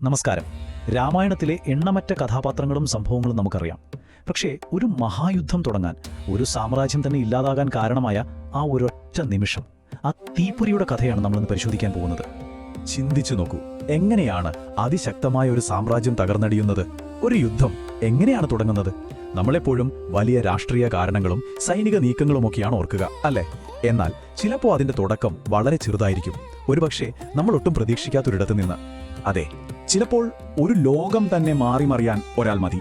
നമസ്കാരം. രാമായണത്തിലെ എണ്ണമറ്റ കഥാപാത്രങ്ങളും സംഭവങ്ങളും നമുക്കറിയാം. പക്ഷേ ഒരു മഹായുദ്ധം തുടങ്ങാൻ, ഒരു സാമ്രാജ്യം തന്നെ ഇല്ലാതാകാൻ കാരണമായ ആ ഒരൊറ്റ നിമിഷം, ആ തീപ്പൊരിയുടെ കഥയാണ് നമ്മളിന്ന് പരിശോധിക്കാൻ പോകുന്നത്. ചിന്തിച്ചു നോക്കൂ, എങ്ങനെയാണ് അതിശക്തമായ ഒരു സാമ്രാജ്യം തകർന്നടിയുന്നത്? ഒരു യുദ്ധം എങ്ങനെയാണ് തുടങ്ങുന്നത്? നമ്മളെപ്പോഴും വലിയ രാഷ്ട്രീയ കാരണങ്ങളും സൈനിക നീക്കങ്ങളുമൊക്കെയാണ് ഓർക്കുക, അല്ലേ? എന്നാൽ ചിലപ്പോൾ അതിന്റെ തുടക്കം വളരെ ചെറുതായിരിക്കും. ഒരുപക്ഷെ നമ്മൾ ഒട്ടും പ്രതീക്ഷിക്കാത്തൊരിടത്ത് നിന്ന്. അതെ, ചിലപ്പോൾ ഒരു ലോകം തന്നെ മാറിമറിയാൻ ഒരാൾ മതി.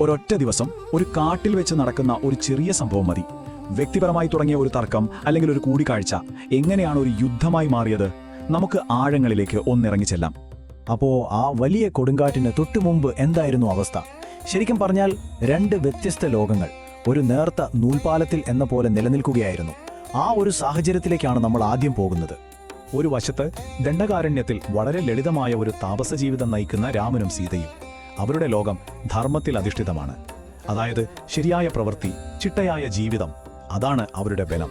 ഒരൊറ്റ ദിവസം ഒരു കാട്ടിൽ വെച്ച് നടക്കുന്ന ഒരു ചെറിയ സംഭവം മതി. വ്യക്തിപരമായി തുടങ്ങിയ ഒരു തർക്കം അല്ലെങ്കിൽ ഒരു കൂടിക്കാഴ്ച എങ്ങനെയാണ് ഒരു യുദ്ധമായി മാറിയത്? നമുക്ക് ആഴങ്ങളിലേക്ക് ഒന്നിറങ്ങി ചെല്ലാം. അപ്പോ ആ വലിയ കൊടുങ്കാറ്റിന് തൊട്ടുമുമ്പ് എന്തായിരുന്നു അവസ്ഥ? ശരിക്കും പറഞ്ഞാൽ രണ്ട് വ്യത്യസ്ത ലോകങ്ങൾ ഒരു നേർത്ത നൂൽപാലത്തിൽ എന്ന പോലെ നിലനിൽക്കുകയായിരുന്നു. ആ ഒരു സാഹചര്യത്തിലേക്കാണ് നമ്മൾ ആദ്യം പോകുന്നത്. ഒരു വശത്ത് ദണ്ഡകാരണ്യത്തിൽ വളരെ ലളിതമായ ഒരു താപസ ജീവിതം നയിക്കുന്ന രാമനും സീതയും. അവരുടെ ലോകം ധർമ്മത്തിൽ അധിഷ്ഠിതമാണ്. അതായത് ശരിയായ പ്രവൃത്തി, ചിട്ടയായ ജീവിതം, അതാണ് അവരുടെ ബലം.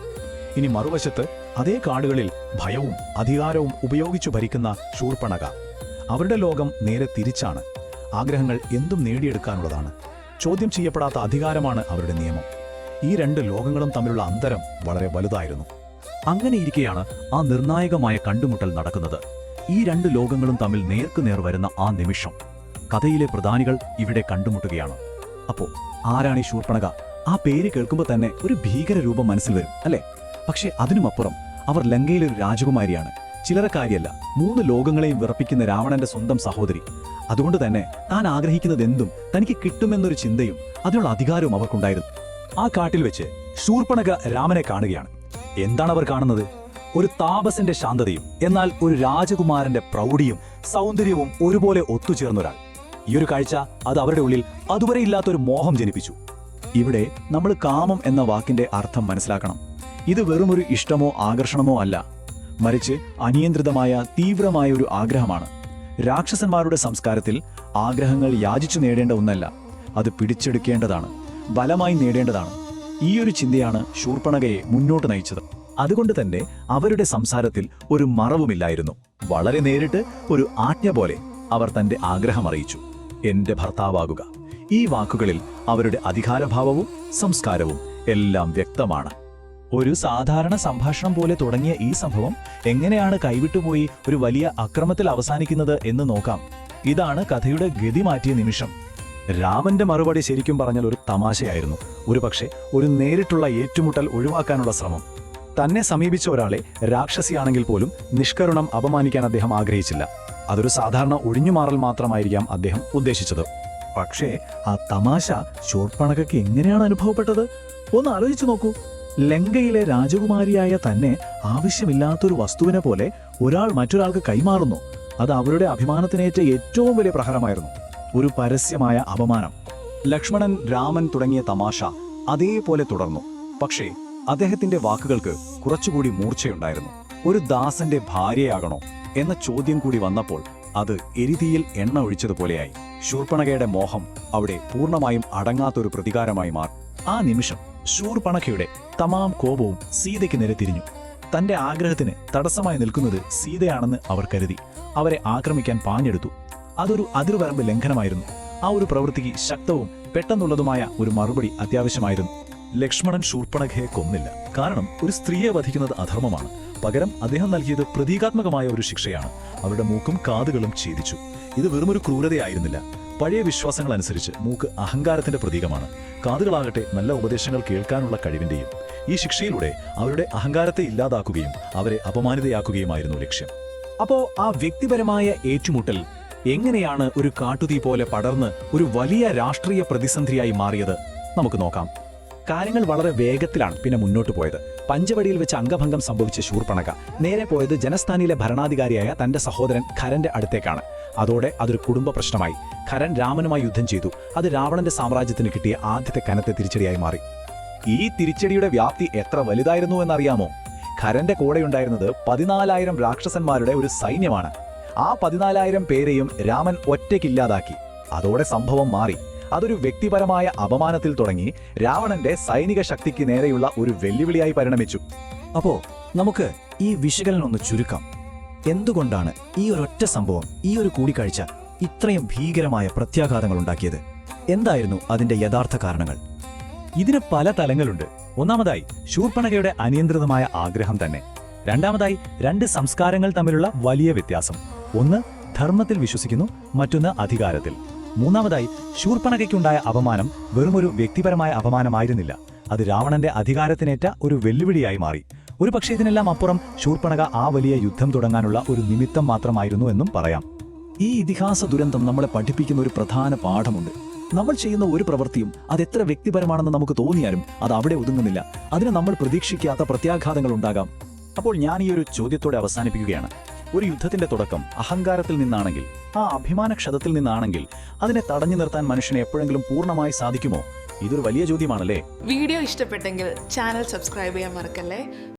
ഇനി മറുവശത്ത് അതേ കാടുകളിൽ ഭയവും അധികാരവും ഉപയോഗിച്ചു ഭരിക്കുന്ന ശൂർപ്പണഖ. അവരുടെ ലോകം നേരെ തിരിച്ചാണ്. ആഗ്രഹങ്ങൾ എന്തും നേടിയെടുക്കാനുള്ളതാണ്. ചോദ്യം ചെയ്യപ്പെടാത്ത അധികാരമാണ് അവരുടെ നിയമം. ഈ രണ്ട് ലോകങ്ങളും തമ്മിലുള്ള അന്തരം വളരെ വലുതായിരുന്നു. അങ്ങനെയിരിക്കെയാണ് ആ നിർണായകമായ കണ്ടുമുട്ടൽ നടക്കുന്നത്. ഈ രണ്ട് ലോകങ്ങളും തമ്മിൽ നേർക്കുനേർ വരുന്ന ആ നിമിഷം കഥയിലെ പ്രധാനികൾ ഇവിടെ കണ്ടുമുട്ടുകയാണ്. അപ്പോ ആരാണ് ഈ ശൂർപ്പണഖ? ആ പേര് കേൾക്കുമ്പോൾ തന്നെ ഒരു ഭീകര രൂപം മനസ്സിൽ വരും, അല്ലേ? പക്ഷേ അതിനുമപ്പുറം അവർ ലങ്കയിലെ ഒരു രാജകുമാരിയാണ്. ചിലരക്കാരിയല്ല, 3 ലോകങ്ങളെയും വിറപ്പിക്കുന്ന രാവണന്റെ സ്വന്തം സഹോദരി. അതുകൊണ്ട് തന്നെ താൻ ആഗ്രഹിക്കുന്നതെന്തും തനിക്ക് കിട്ടുമെന്നൊരു ചിന്തയും അതിനുള്ള അധികാരവും അവർക്കുണ്ടായിരുന്നു. ആ കാട്ടിൽ വെച്ച് ശൂർപ്പണഖ രാമനെ കാണുകയാണ്. എന്താണ് അവർ കാണുന്നത്? ഒരു താപസന്റെ ശാന്തതയും എന്നാൽ ഒരു രാജകുമാരന്റെ പ്രൗഢിയും സൗന്ദര്യവും ഒരുപോലെ ഒത്തുചേർന്നൊരാൾ. ഈ ഒരു കാഴ്ച അത് അവരുടെ ഉള്ളിൽ അതുവരെ ഇല്ലാത്തൊരു മോഹം ജനിപ്പിച്ചു. ഇവിടെ നമ്മൾ കാമം എന്ന വാക്കിന്റെ അർത്ഥം മനസ്സിലാക്കണം. ഇത് വെറുമൊരു ഇഷ്ടമോ ആകർഷണമോ അല്ല, മറിച്ച് അനിയന്ത്രിതമായ തീവ്രമായ ഒരു ആഗ്രഹമാണ്. രാക്ഷസന്മാരുടെ സംസ്കാരത്തിൽ ആഗ്രഹങ്ങൾ യാചിച്ചു നേടേണ്ട ഒന്നല്ല, അത് പിടിച്ചെടുക്കേണ്ടതാണ്, ബലമായി നേടേണ്ടതാണ്. ഈ ഒരു ചിന്തയാണ് ശൂർപ്പണഖയെ മുന്നോട്ട് നയിച്ചത്. അതുകൊണ്ട് തന്നെ അവരുടെ സംസാരത്തിൽ ഒരു മറവുമില്ലായിരുന്നു. വളരെ നേരിട്ട് ഒരു ആജ്ഞ പോലെ അവർ തന്റെ ആഗ്രഹം അറിയിച്ചു: എന്റെ ഭർത്താവാകുക. ഈ വാക്കുകളിൽ അവരുടെ അധികാരഭാവവും സംസ്കാരവും എല്ലാം വ്യക്തമാണ്. ഒരു സാധാരണ സംഭാഷണം പോലെ തുടങ്ങിയ ഈ സംഭവം എങ്ങനെയാണ് കൈവിട്ടുപോയി ഒരു വലിയ അക്രമത്തിൽ അവസാനിക്കുന്നത് എന്ന് നോക്കാം. ഇതാണ് കഥയുടെ ഗതി മാറ്റിയ നിമിഷം. രാമന്റെ മറുപടി ശരിക്കും പറഞ്ഞാൽ ഒരു തമാശയായിരുന്നു. ഒരുപക്ഷെ ഒരു നേരിട്ടുള്ള ഏറ്റുമുട്ടൽ ഒഴിവാക്കാനുള്ള ശ്രമം. തന്നെ സമീപിച്ച ഒരാളെ രാക്ഷസിയാണെങ്കിൽ പോലും നിഷ്കരുണം അപമാനിക്കാൻ അദ്ദേഹം ആഗ്രഹിച്ചില്ല. അതൊരു സാധാരണ ഒഴിഞ്ഞുമാറൽ മാത്രമായിരിക്കാം അദ്ദേഹം ഉദ്ദേശിച്ചത്. പക്ഷേ ആ തമാശ ശൂർപ്പണഖയ്ക്ക് എങ്ങനെയാണ് അനുഭവപ്പെട്ടത്? ഒന്ന് ആലോചിച്ചു നോക്കൂ. ലങ്കയിലെ രാജകുമാരിയായ തന്നെ ആവശ്യമില്ലാത്തൊരു വസ്തുവിനെ പോലെ ഒരാൾ മറ്റൊരാൾക്ക് കൈമാറുന്നു. അത് അവരുടെ അഭിമാനത്തിനേറ്റ ഏറ്റവും വലിയ പ്രഹരമായിരുന്നു. ഒരു പരസ്യമായ അപമാനം. ലക്ഷ്മണൻ, രാമൻ തുടങ്ങിയ തമാശ അതേപോലെ തുടർന്നു. പക്ഷേ അദ്ദേഹത്തിന്റെ വാക്കുകൾക്ക് കുറച്ചുകൂടി മൂർച്ചയുണ്ടായിരുന്നു. ഒരു ദാസന്റെ ഭാര്യയാകണോ എന്ന ചോദ്യം കൂടി വന്നപ്പോൾ അത് എരിതീയിൽ എണ്ണ ഒഴിച്ചതുപോലെയായി. ശൂർപ്പണഖയുടെ മോഹം അവിടെ പൂർണ്ണമായും അടങ്ങാത്തൊരു പ്രതികാരമായി മാറി. ആ നിമിഷം ശൂർപ്പണഖയുടെ തമാം കോപവും സീതയ്ക്ക് നേരെ തിരിഞ്ഞു. തന്റെ ആഗ്രഹത്തിന് തടസ്സമായി നിൽക്കുന്നത് സീതയാണെന്ന് അവർ കരുതി അവരെ ആക്രമിക്കാൻ പാഞ്ഞെടുത്തു. അതൊരു അതിർവരമ്പ് ലംഘനമായിരുന്നു. ആ ഒരു പ്രവൃത്തിക്ക് ശക്തവും പെട്ടെന്നുള്ളതുമായ ഒരു മറുപടി അത്യാവശ്യമായിരുന്നു. ലക്ഷ്മണൻ ശൂർപ്പണഖയെ കൊന്നില്ല, കാരണം ഒരു സ്ത്രീയെ വധിക്കുന്നത് അധർമ്മമാണ്. പകരം അദ്ദേഹം നൽകിയത് പ്രതീകാത്മകമായ ഒരു ശിക്ഷയാണ്. അവരുടെ മൂക്കും കാതുകളും ഛേദിച്ചു. ഇത് വെറുമൊരു ക്രൂരതയായിരുന്നില്ല. പഴയ വിശ്വാസങ്ങൾ അനുസരിച്ച് മൂക്ക് അഹങ്കാരത്തിന്റെ പ്രതീകമാണ്. കാതുകളാകട്ടെ നല്ല ഉപദേശങ്ങൾ കേൾക്കാനുള്ള കഴിവിന്റെയും. ഈ ശിക്ഷയിലൂടെ അവരുടെ അഹങ്കാരത്തെ ഇല്ലാതാക്കുകയും അവരെ അപമാനിതയാക്കുകയുമായിരുന്നു ലക്ഷ്യം. അപ്പോ ആ വ്യക്തിപരമായ ഏറ്റുമുട്ടൽ എങ്ങനെയാണ് ഒരു കാട്ടുതീ പോലെ പടർന്ന് ഒരു വലിയ രാഷ്ട്രീയ പ്രതിസന്ധിയായി മാറിയത്? നമുക്ക് നോക്കാം. കാര്യങ്ങൾ വളരെ വേഗത്തിലാണ് പിന്നെ മുന്നോട്ട് പോയത്. പഞ്ചവടിയിൽ വെച്ച് അംഗഭംഗം സംഭവിച്ച ശൂർപ്പണഖ നേരെ പോയത് ജനസ്ഥാനിലെ ഭരണാധികാരിയായ തന്റെ സഹോദരൻ ഖരന്റെ അടുത്തേക്കാണ്. അതോടെ അതൊരു കുടുംബ പ്രശ്നമായി. ഖരൻ രാമനുമായി യുദ്ധം ചെയ്തു. അത് രാവണന്റെ സാമ്രാജ്യത്തിന് കിട്ടിയ ആദ്യത്തെ കനത്തെ തിരിച്ചടിയായി മാറി. ഈ തിരിച്ചടിയുടെ വ്യാപ്തി എത്ര വലുതായിരുന്നു എന്നറിയാമോ? ഖരന്റെ കൂടെയുണ്ടായിരുന്നത് 14,000 രാക്ഷസന്മാരുടെ ഒരു സൈന്യമാണ്. ആ 14,000 പേരെയും രാമൻ ഒറ്റയ്ക്കില്ലാതാക്കി. അതോടെ സംഭവം മാറി. അതൊരു വ്യക്തിപരമായ അപമാനത്തിൽ തുടങ്ങി രാവണന്റെ സൈനിക ശക്തിക്ക് നേരെയുള്ള ഒരു വെല്ലുവിളിയായി പരിണമിച്ചു. അപ്പോ നമുക്ക് ഈ വിശകലനം ഒന്ന് ചുരുക്കാം. എന്തുകൊണ്ടാണ് ഈ ഒരൊറ്റ സംഭവം, ഈ ഒരു കൂടിക്കാഴ്ച ഇത്രയും ഭീകരമായ പ്രത്യാഘാതങ്ങൾ ഉണ്ടാക്കിയത്? എന്തായിരുന്നു അതിന്റെ യഥാർത്ഥ കാരണങ്ങൾ? ഇതിന് പല തലങ്ങളുണ്ട്. ഒന്നാമതായി ശൂർപ്പണഖയുടെ അനിയന്ത്രിതമായ ആഗ്രഹം തന്നെ. രണ്ടാമതായി രണ്ട് സംസ്കാരങ്ങൾ തമ്മിലുള്ള വലിയ വ്യത്യാസം. ഒന്ന് ധർമ്മത്തിൽ വിശ്വസിക്കുന്നു, മറ്റൊന്ന് അധികാരത്തിൽ. മൂന്നാമതായി ശൂർപ്പണഖയ്ക്കുണ്ടായ അപമാനം വെറുമൊരു വ്യക്തിപരമായ അപമാനമായിരുന്നില്ല. അത് രാവണന്റെ അധികാരത്തിനേറ്റ ഒരു വെല്ലുവിളിയായി മാറി. ഒരു പക്ഷേ ഇതിനെല്ലാം അപ്പുറം ശൂർപ്പണഖ ആ വലിയ യുദ്ധം തുടങ്ങാനുള്ള ഒരു നിമിത്തം മാത്രമായിരുന്നു എന്നും പറയാം. ഈ ഇതിഹാസ ദുരന്തം നമ്മളെ പഠിപ്പിക്കുന്ന ഒരു പ്രധാന പാഠമുണ്ട്. നമ്മൾ ചെയ്യുന്ന ഒരു പ്രവൃത്തിയും അതെത്ര വ്യക്തിപരമാണെന്ന് നമുക്ക് തോന്നിയാലും അത് അവിടെ ഒതുങ്ങുന്നില്ല. അതിന് നമ്മൾ പ്രതീക്ഷിക്കാത്ത പ്രത്യാഘാതങ്ങൾ ഉണ്ടാകാം. അപ്പോൾ ഞാൻ ഈ ഒരു ചോദ്യത്തോടെ അവസാനിപ്പിക്കുകയാണ്. ഒരു യുദ്ധത്തിന്റെ തുടക്കം അഹങ്കാരത്തിൽ നിന്നാണെങ്കിൽ, ആ അഭിമാനക്ഷതത്തിൽ നിന്നാണെങ്കിൽ, അതിനെ തടഞ്ഞു നിർത്താൻ മനുഷ്യന് എപ്പോഴെങ്കിലും പൂർണ്ണമായി സാധിക്കുമോ? ഇതൊരു വലിയ ചോദ്യമാണല്ലേ. വീഡിയോ ഇഷ്ടപ്പെട്ടെങ്കിൽ ചാനൽ സബ്സ്ക്രൈബ് ചെയ്യാൻ മറക്കല്ലേ.